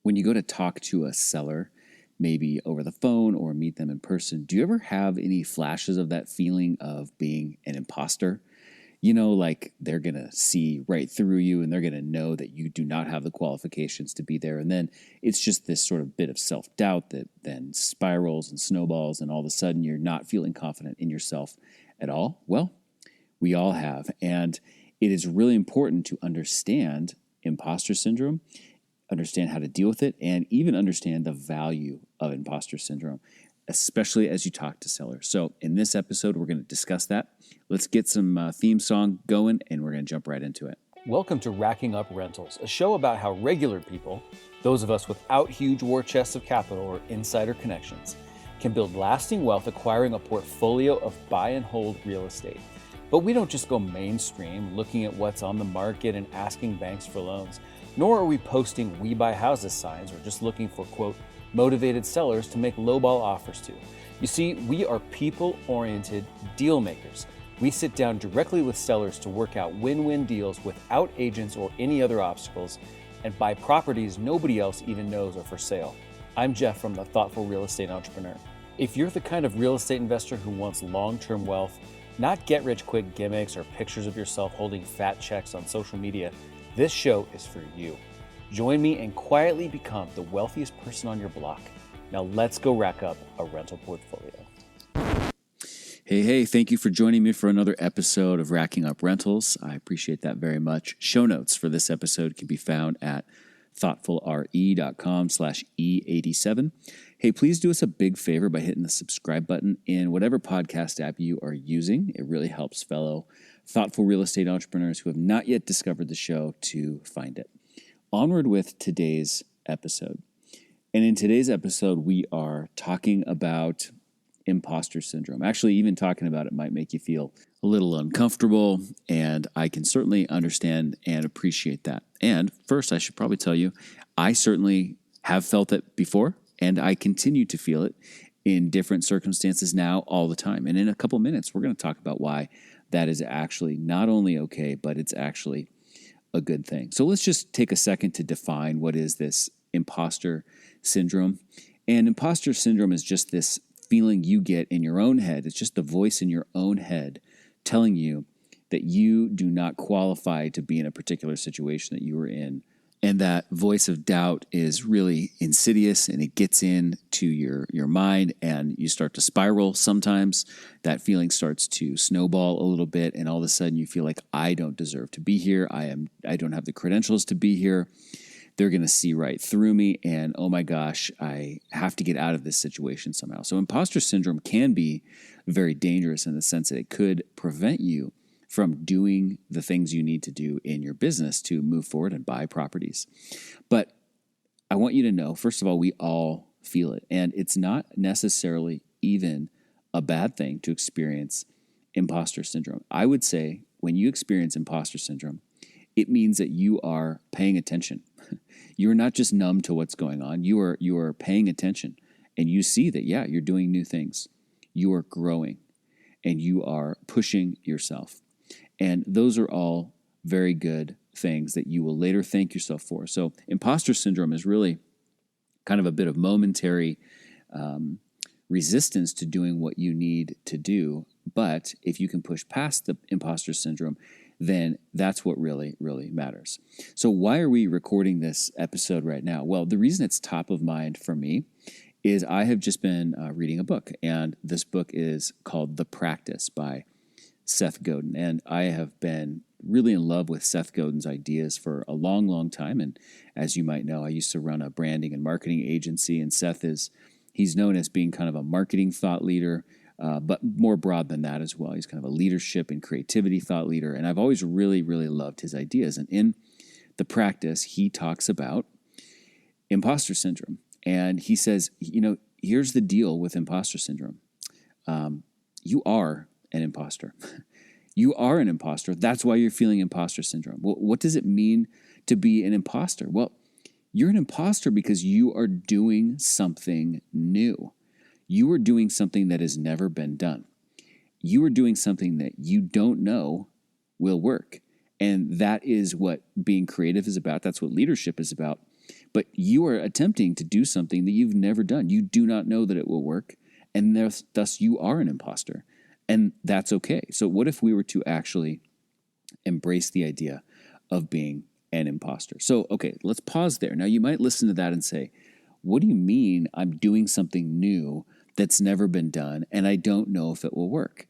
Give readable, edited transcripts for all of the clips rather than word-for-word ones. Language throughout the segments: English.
when you go to talk to a seller, maybe over the phone or meet them in person, do you ever have any flashes of that feeling of being an imposter? You know, like they're going to see right through you and they're going to know that you do not have the qualifications to be there. And then it's just this sort of bit of self-doubt that then spirals and snowballs, and all of a sudden you're not feeling confident in yourself at all. Well, we all have. And it is really important to understand imposter syndrome, understand how to deal with it, and even understand the value of imposter syndrome, especially as you talk to sellers. So in this episode, we're going to discuss that. Let's get some theme song going, and we're going to jump right into it. Welcome to Racking Up Rentals, a show about how regular people, those of us without huge war chests of capital or insider connections, can build lasting wealth acquiring a portfolio of buy and hold real estate. But we don't just go mainstream looking at what's on the market and asking banks for loans, nor are we posting "We Buy Houses" signs or just looking for, quote, motivated sellers to make lowball offers to. You see, we are people-oriented deal makers. We sit down directly with sellers to work out win-win deals without agents or any other obstacles, and buy properties nobody else even knows are for sale. I'm Jeff from the Thoughtful Real Estate Entrepreneur. If you're the kind of real estate investor who wants long-term wealth, not get-rich-quick gimmicks or pictures of yourself holding fat checks on social media, this show is for you. Join me and quietly become the wealthiest person on your block. Now let's go rack up a rental portfolio. Hey, thank you for joining me for another episode of Racking Up Rentals. I appreciate that very much. Show notes for this episode can be found at thoughtfulre.com/E87. Hey, please do us a big favor by hitting the subscribe button in whatever podcast app you are using. It really helps fellow thoughtful real estate entrepreneurs who have not yet discovered the show to find it. Onward with today's episode. And in today's episode, we are talking about imposter syndrome. Actually, even talking about it might make you feel a little uncomfortable, and I can certainly understand and appreciate that. And first, I should probably tell you, I certainly have felt it before, and I continue to feel it in different circumstances now all the time. And in a couple minutes, we're going to talk about why that is actually not only okay, but it's actually a good thing. So let's just take a second to define what is this imposter syndrome. And imposter syndrome is just this feeling you get in your own head. It's just the voice in your own head telling you that you do not qualify to be in a particular situation that you are in. And that voice of doubt is really insidious, and it gets into your mind, and you start to spiral. Sometimes that feeling starts to snowball a little bit, and all of a sudden you feel like, I don't deserve to be here. I don't have the credentials to be here. They're going to see right through me, and oh my gosh, I have to get out of this situation somehow. So imposter syndrome can be very dangerous in the sense that it could prevent you from doing the things you need to do in your business to move forward and buy properties. But I want you to know, first of all, we all feel it. And it's not necessarily even a bad thing to experience imposter syndrome. I would say when you experience imposter syndrome, it means that you are paying attention. You're not just numb to what's going on. You are paying attention, and you see that, yeah, you're doing new things. You are growing, and you are pushing yourself. And those are all very good things that you will later thank yourself for. So imposter syndrome is really kind of a bit of momentary resistance to doing what you need to do. But if you can push past the imposter syndrome, then that's what really, really matters. So why are we recording this episode right now? Well, the reason it's top of mind for me is I have just been reading a book, and this book is called The Practice by Seth Godin. And I have been really in love with Seth Godin's ideas for a long, long time. And as you might know, I used to run a branding and marketing agency, and he's known as being kind of a marketing thought leader, but more broad than that as well. He's kind of a leadership and creativity thought leader. And I've always really, really loved his ideas. And in The Practice, he talks about imposter syndrome. And he says, here's the deal with imposter syndrome. You are an imposter. You are an imposter. That's why you're feeling imposter syndrome. Well, what does it mean to be an imposter? Well, you're an imposter because you are doing something new. You are doing something that has never been done. You are doing something that you don't know will work. And that is what being creative is about. That's what leadership is about. But you are attempting to do something that you've never done. You do not know that it will work, and thus you are an imposter. And that's okay. So what if we were to actually embrace the idea of being an imposter? So, okay, let's pause there. Now, you might listen to that and say, what do you mean I'm doing something new that's never been done, and I don't know if it will work?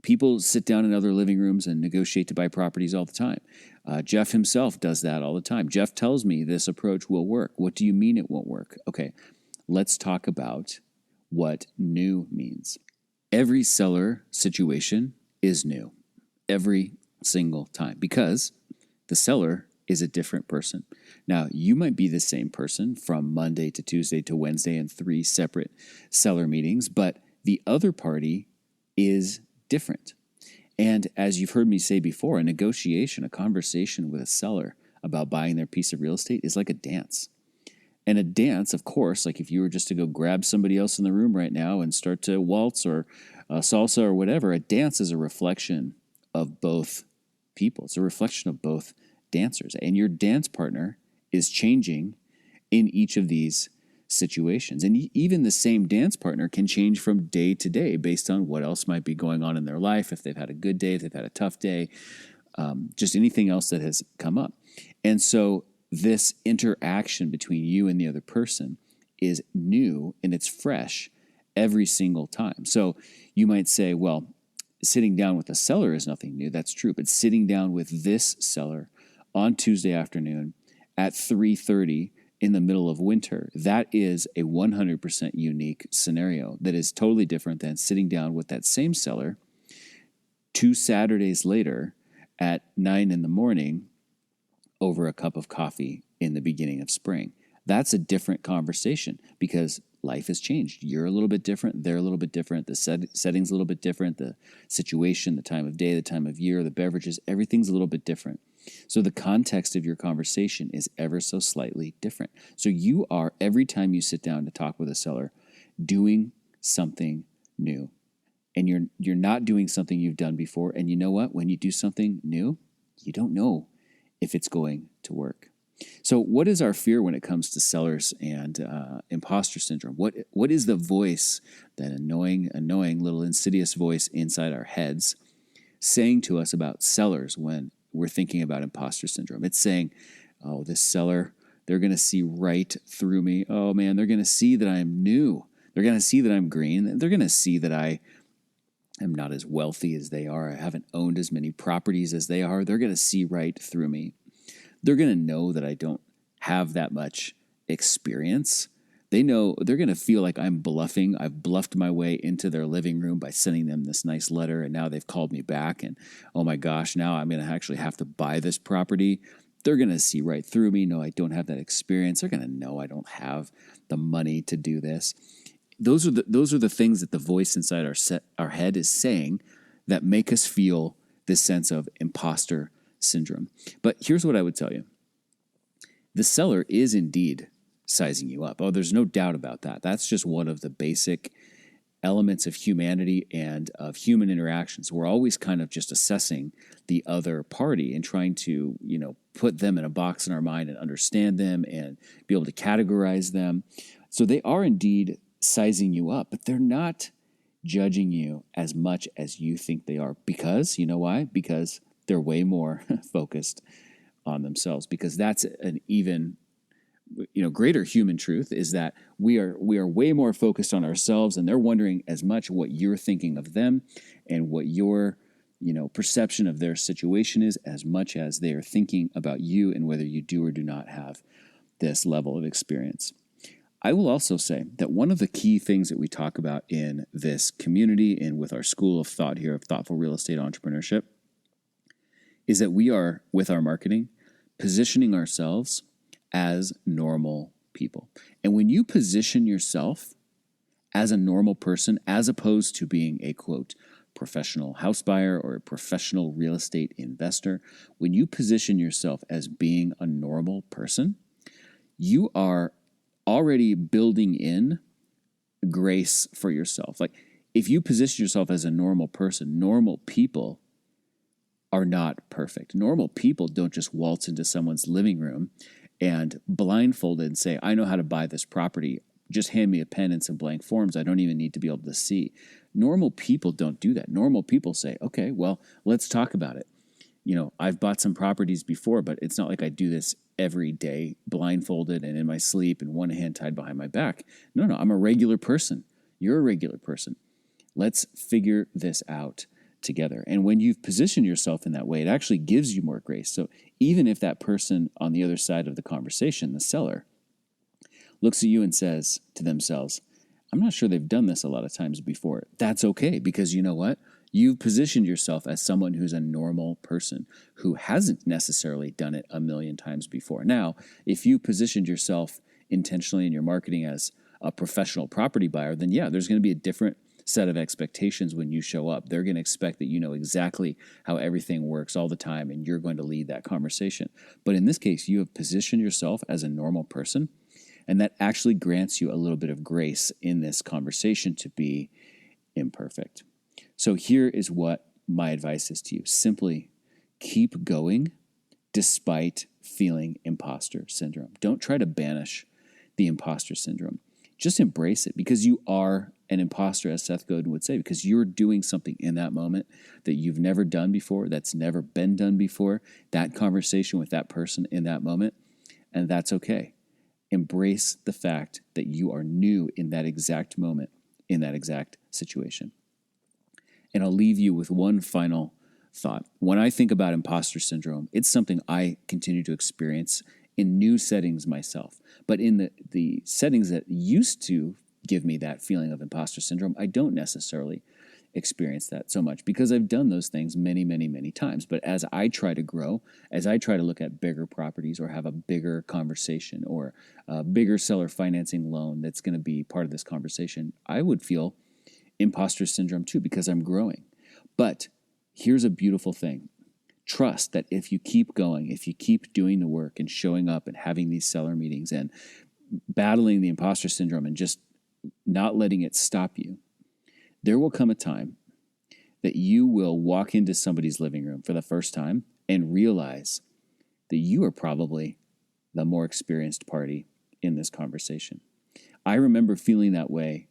People sit down in other living rooms and negotiate to buy properties all the time. Jeff himself does that all the time. Jeff tells me this approach will work. What do you mean it won't work? Okay, let's talk about what new means. Every seller situation is new every single time because the seller is a different person. Now, you might be the same person from Monday to Tuesday to Wednesday in 3 separate seller meetings, but the other party is different. And as you've heard me say before, a negotiation, a conversation with a seller about buying their piece of real estate is like a dance. And a dance, of course, like if you were just to go grab somebody else in the room right now and start to waltz or salsa or whatever, a dance is a reflection of both people. It's a reflection of both dancers. And your dance partner is changing in each of these situations. And even the same dance partner can change from day to day based on what else might be going on in their life, if they've had a good day, if they've had a tough day, just anything else that has come up. And so this interaction between you and the other person is new and it's fresh every single time. So you might say, well, sitting down with a seller is nothing new. That's true. But sitting down with this seller on Tuesday afternoon at 3:30 in the middle of winter, that is a 100% unique scenario that is totally different than sitting down with that same seller 2 Saturdays later at 9 in the morning over a cup of coffee in the beginning of spring. That's a different conversation because life has changed. You're a little bit different. They're a little bit different. The setting's a little bit different. The situation, the time of day, the time of year, the beverages, everything's a little bit different. So the context of your conversation is ever so slightly different. So you are, every time you sit down to talk with a seller, doing something new. And you're not doing something you've done before. And you know what? When you do something new, you don't know if it's going to work. So what is our fear when it comes to sellers and imposter syndrome? What is the voice, that annoying little insidious voice inside our heads saying to us about sellers when we're thinking about imposter syndrome? It's saying, oh, this seller, they're going to see right through me. Oh, man, they're going to see that I'm new. They're going to see that I'm green. They're going to see that I am not as wealthy as they are. I haven't owned as many properties as they are. They're going to see right through me. They're going to know that I don't have that much experience. They know they're going to feel like I'm bluffing. I've bluffed my way into their living room by sending them this nice letter, and now they've called me back, and oh my gosh, now I'm going to actually have to buy this property. They're going to see right through me. No, I don't have that experience. They're going to know I don't have the money to do this. Those are the things that the voice inside our head is saying that make us feel this sense of imposter syndrome. But here's what I would tell you. The seller is indeed sizing you up. Oh, there's no doubt about that. That's just one of the basic elements of humanity and of human interactions. We're always kind of just assessing the other party and trying to, put them in a box in our mind and understand them and be able to categorize them. So they are indeed sizing you up, but they're not judging you as much as you think they are. Because, you know why? Because they're way more focused on themselves, because that's an even greater human truth, is that we are way more focused on ourselves, and they're wondering as much what you're thinking of them and what your perception of their situation is, as much as they are thinking about you and whether you do or do not have this level of experience. I will also say that one of the key things that we talk about in this community and with our school of thought here of thoughtful real estate entrepreneurship is that we are, with our marketing, positioning ourselves as normal people. And when you position yourself as a normal person, as opposed to being a, quote, professional house buyer or a professional real estate investor, when you position yourself as being a normal person, you are already building in grace for yourself. Like, if you position yourself as a normal person, normal people are not perfect. Normal people don't just waltz into someone's living room and blindfolded and say, I know how to buy this property. Just hand me a pen and some blank forms. I don't even need to be able to see. Normal people don't do that. Normal people say, okay, well, let's talk about it. I've bought some properties before, but it's not like I do this every day, blindfolded and in my sleep and one hand tied behind my back. No, I'm a regular person. You're a regular person. Let's figure this out together. And when you've positioned yourself in that way, it actually gives you more grace. So even if that person on the other side of the conversation, the seller, looks at you and says to themselves, I'm not sure they've done this a lot of times before. That's okay, because you know what? You've positioned yourself as someone who's a normal person who hasn't necessarily done it a million times before. Now, if you positioned yourself intentionally in your marketing as a professional property buyer, then yeah, there's going to be a different set of expectations when you show up. They're going to expect that you know exactly how everything works all the time, and you're going to lead that conversation. But in this case, you have positioned yourself as a normal person, and that actually grants you a little bit of grace in this conversation to be imperfect. So here is what my advice is to you. Simply keep going despite feeling imposter syndrome. Don't try to banish the imposter syndrome. Just embrace it, because you are an imposter, as Seth Godin would say, because you're doing something in that moment that you've never done before, that's never been done before, that conversation with that person in that moment, and that's okay. Embrace the fact that you are new in that exact moment, in that exact situation. And I'll leave you with one final thought. When I think about imposter syndrome, it's something I continue to experience in new settings myself. But in the settings that used to give me that feeling of imposter syndrome, I don't necessarily experience that so much, because I've done those things many, many, many times. But as I try to grow, as I try to look at bigger properties or have a bigger conversation or a bigger seller financing loan that's going to be part of this conversation, I would feel imposter syndrome too, because I'm growing. But here's a beautiful thing. Trust that if you keep going, if you keep doing the work and showing up and having these seller meetings and battling the imposter syndrome and just not letting it stop you, there will come a time that you will walk into somebody's living room for the first time and realize that you are probably the more experienced party in this conversation. I remember feeling that way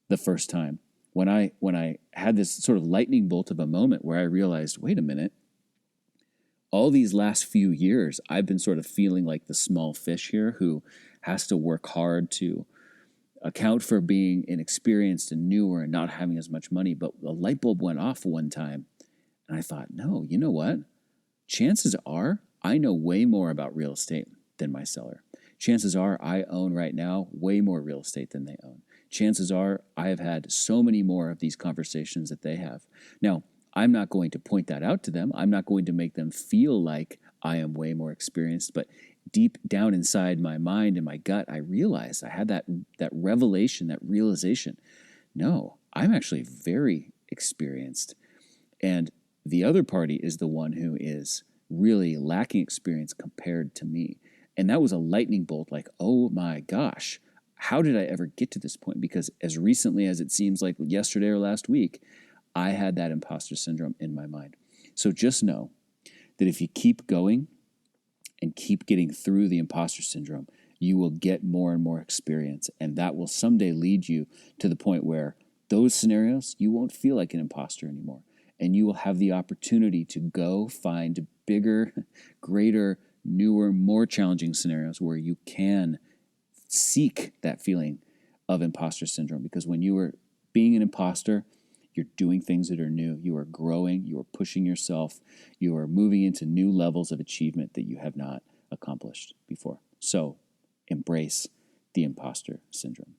the first time when I had this sort of lightning bolt of a moment where I realized, wait a minute, all these last few years, I've been sort of feeling like the small fish here who has to work hard to account for being inexperienced and newer and not having as much money. But the light bulb went off one time, and I thought, no, you know what? Chances are I know way more about real estate than my seller. Chances are I own right now way more real estate than they own. Chances are I have had so many more of these conversations that they have. Now, I'm not going to point that out to them. I'm not going to make them feel like I am way more experienced, but deep down inside my mind and my gut, I realized I had that revelation, that realization. No, I'm actually very experienced. And the other party is the one who is really lacking experience compared to me. And that was a lightning bolt, like, oh my gosh, how did I ever get to this point? Because as recently as it seems like yesterday or last week, I had that imposter syndrome in my mind. So just know that if you keep going and keep getting through the imposter syndrome, you will get more and more experience. And that will someday lead you to the point where those scenarios, you won't feel like an imposter anymore. And you will have the opportunity to go find bigger, greater, newer, more challenging scenarios where you can seek that feeling of imposter syndrome. Because when you are being an imposter, you're doing things that are new. You are growing. You are pushing yourself. You are moving into new levels of achievement that you have not accomplished before. So embrace the imposter syndrome.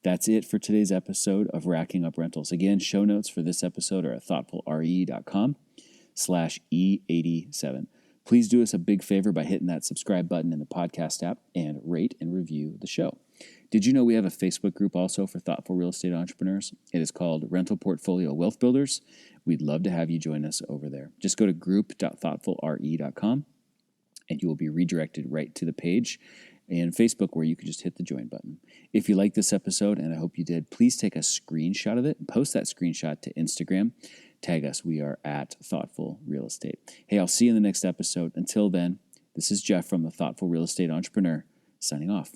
That's it for today's episode of Racking Up Rentals. Again, show notes for this episode are at thoughtfulre.com/E87. Please do us a big favor by hitting that subscribe button in the podcast app and rate and review the show. Did you know we have a Facebook group also for thoughtful real estate entrepreneurs? It is called Rental Portfolio Wealth Builders. We'd love to have you join us over there. Just go to group.thoughtfulre.com and you will be redirected right to the page in Facebook where you can just hit the join button. If you like this episode, and I hope you did, please take a screenshot of it and post that screenshot to Instagram. Tag us. We are at Thoughtful Real Estate. Hey, I'll see you in the next episode. Until then, This is Jeff from The Thoughtful Real Estate Entrepreneur, signing off.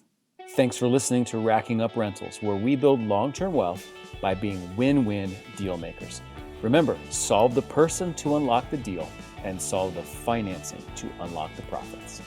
Thanks for listening to Racking Up Rentals, where we build long-term wealth by being win-win deal makers. Remember, solve the person to unlock the deal and solve the financing to unlock the profits.